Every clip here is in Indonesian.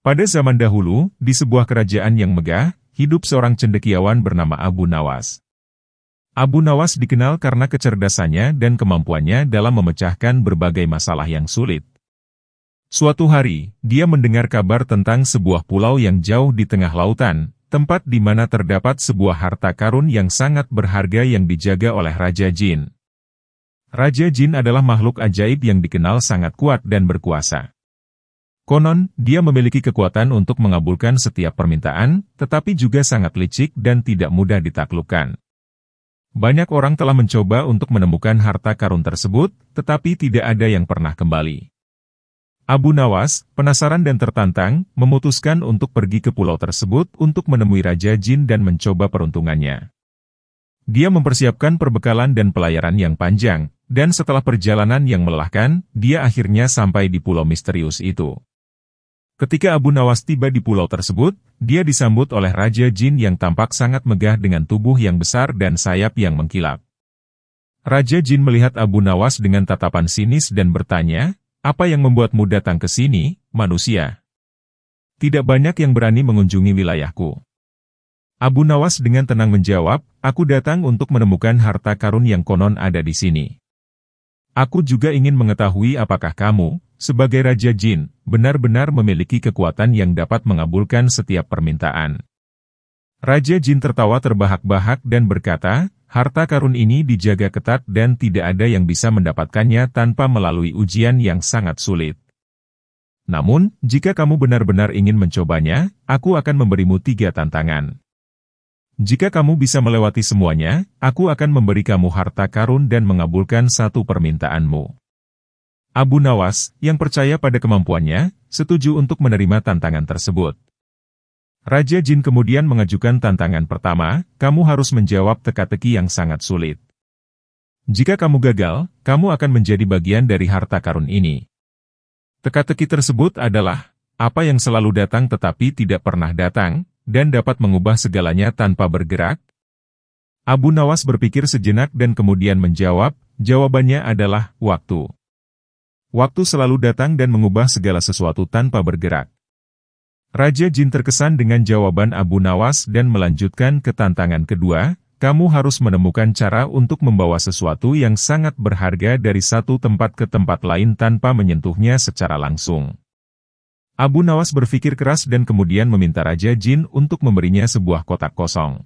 Pada zaman dahulu, di sebuah kerajaan yang megah, hidup seorang cendekiawan bernama Abu Nawas. Abu Nawas dikenal karena kecerdasannya dan kemampuannya dalam memecahkan berbagai masalah yang sulit. Suatu hari, dia mendengar kabar tentang sebuah pulau yang jauh di tengah lautan, tempat di mana terdapat sebuah harta karun yang sangat berharga yang dijaga oleh Raja Jin. Raja Jin adalah makhluk ajaib yang dikenal sangat kuat dan berkuasa. Konon, dia memiliki kekuatan untuk mengabulkan setiap permintaan, tetapi juga sangat licik dan tidak mudah ditaklukkan. Banyak orang telah mencoba untuk menemukan harta karun tersebut, tetapi tidak ada yang pernah kembali. Abu Nawas, penasaran dan tertantang, memutuskan untuk pergi ke pulau tersebut untuk menemui Raja Jin dan mencoba peruntungannya. Dia mempersiapkan perbekalan dan pelayaran yang panjang, dan setelah perjalanan yang melelahkan, dia akhirnya sampai di pulau misterius itu. Ketika Abu Nawas tiba di pulau tersebut, dia disambut oleh Raja Jin yang tampak sangat megah dengan tubuh yang besar dan sayap yang mengkilap. Raja Jin melihat Abu Nawas dengan tatapan sinis dan bertanya, "Apa yang membuatmu datang ke sini, manusia? Tidak banyak yang berani mengunjungi wilayahku." Abu Nawas dengan tenang menjawab, "Aku datang untuk menemukan harta karun yang konon ada di sini. Aku juga ingin mengetahui apakah kamu, sebagai Raja Jin, benar-benar memiliki kekuatan yang dapat mengabulkan setiap permintaan." Raja Jin tertawa terbahak-bahak dan berkata, "Harta karun ini dijaga ketat dan tidak ada yang bisa mendapatkannya tanpa melalui ujian yang sangat sulit. Namun, jika kamu benar-benar ingin mencobanya, aku akan memberimu 3 tantangan. Jika kamu bisa melewati semuanya, aku akan memberi kamu harta karun dan mengabulkan 1 permintaanmu." Abu Nawas, yang percaya pada kemampuannya, setuju untuk menerima tantangan tersebut. Raja Jin kemudian mengajukan tantangan pertama, "Kamu harus menjawab teka-teki yang sangat sulit. Jika kamu gagal, kamu akan menjadi bagian dari harta karun ini." Teka-teki tersebut adalah, apa yang selalu datang tetapi tidak pernah datang, dan dapat mengubah segalanya tanpa bergerak? Abu Nawas berpikir sejenak dan kemudian menjawab, jawabannya adalah waktu. Waktu selalu datang dan mengubah segala sesuatu tanpa bergerak. Raja Jin terkesan dengan jawaban Abu Nawas dan melanjutkan ke tantangan kedua, "Kamu harus menemukan cara untuk membawa sesuatu yang sangat berharga dari satu tempat ke tempat lain tanpa menyentuhnya secara langsung." Abu Nawas berpikir keras dan kemudian meminta Raja Jin untuk memberinya sebuah kotak kosong.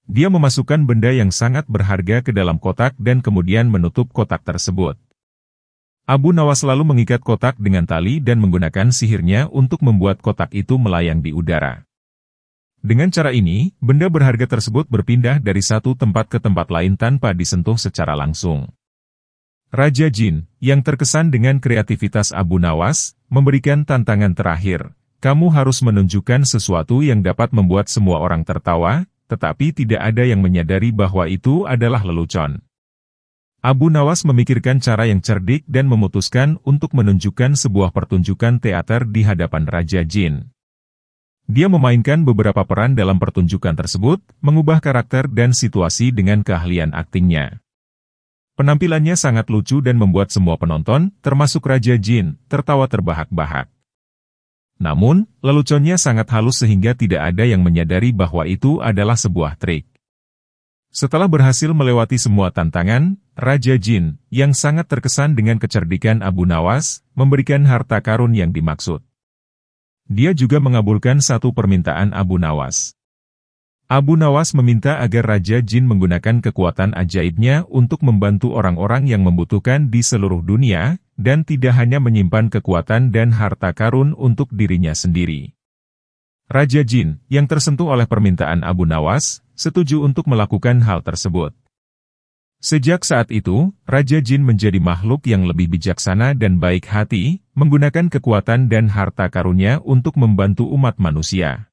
Dia memasukkan benda yang sangat berharga ke dalam kotak dan kemudian menutup kotak tersebut. Abu Nawas lalu mengikat kotak dengan tali dan menggunakan sihirnya untuk membuat kotak itu melayang di udara. Dengan cara ini, benda berharga tersebut berpindah dari satu tempat ke tempat lain tanpa disentuh secara langsung. Raja Jin, yang terkesan dengan kreativitas Abu Nawas, memberikan tantangan terakhir. "Kamu harus menunjukkan sesuatu yang dapat membuat semua orang tertawa, tetapi tidak ada yang menyadari bahwa itu adalah lelucon." Abu Nawas memikirkan cara yang cerdik dan memutuskan untuk menunjukkan sebuah pertunjukan teater di hadapan Raja Jin. Dia memainkan beberapa peran dalam pertunjukan tersebut, mengubah karakter dan situasi dengan keahlian aktingnya. Penampilannya sangat lucu dan membuat semua penonton, termasuk Raja Jin, tertawa terbahak-bahak. Namun, leluconnya sangat halus sehingga tidak ada yang menyadari bahwa itu adalah sebuah trik. Setelah berhasil melewati semua tantangan, Raja Jin, yang sangat terkesan dengan kecerdikan Abu Nawas, memberikan harta karun yang dimaksud. Dia juga mengabulkan 1 permintaan Abu Nawas. Abu Nawas meminta agar Raja Jin menggunakan kekuatan ajaibnya untuk membantu orang-orang yang membutuhkan di seluruh dunia, dan tidak hanya menyimpan kekuatan dan harta karun untuk dirinya sendiri. Raja Jin, yang tersentuh oleh permintaan Abu Nawas, setuju untuk melakukan hal tersebut. Sejak saat itu, Raja Jin menjadi makhluk yang lebih bijaksana dan baik hati, menggunakan kekuatan dan harta karunnya untuk membantu umat manusia.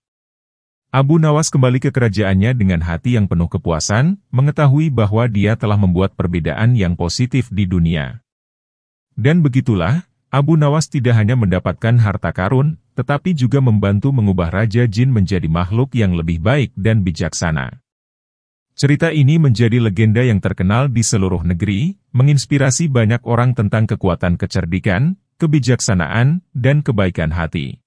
Abu Nawas kembali ke kerajaannya dengan hati yang penuh kepuasan, mengetahui bahwa dia telah membuat perbedaan yang positif di dunia. Dan begitulah, Abu Nawas tidak hanya mendapatkan harta karun, tetapi juga membantu mengubah Raja Jin menjadi makhluk yang lebih baik dan bijaksana. Cerita ini menjadi legenda yang terkenal di seluruh negeri, menginspirasi banyak orang tentang kekuatan kecerdikan, kebijaksanaan, dan kebaikan hati.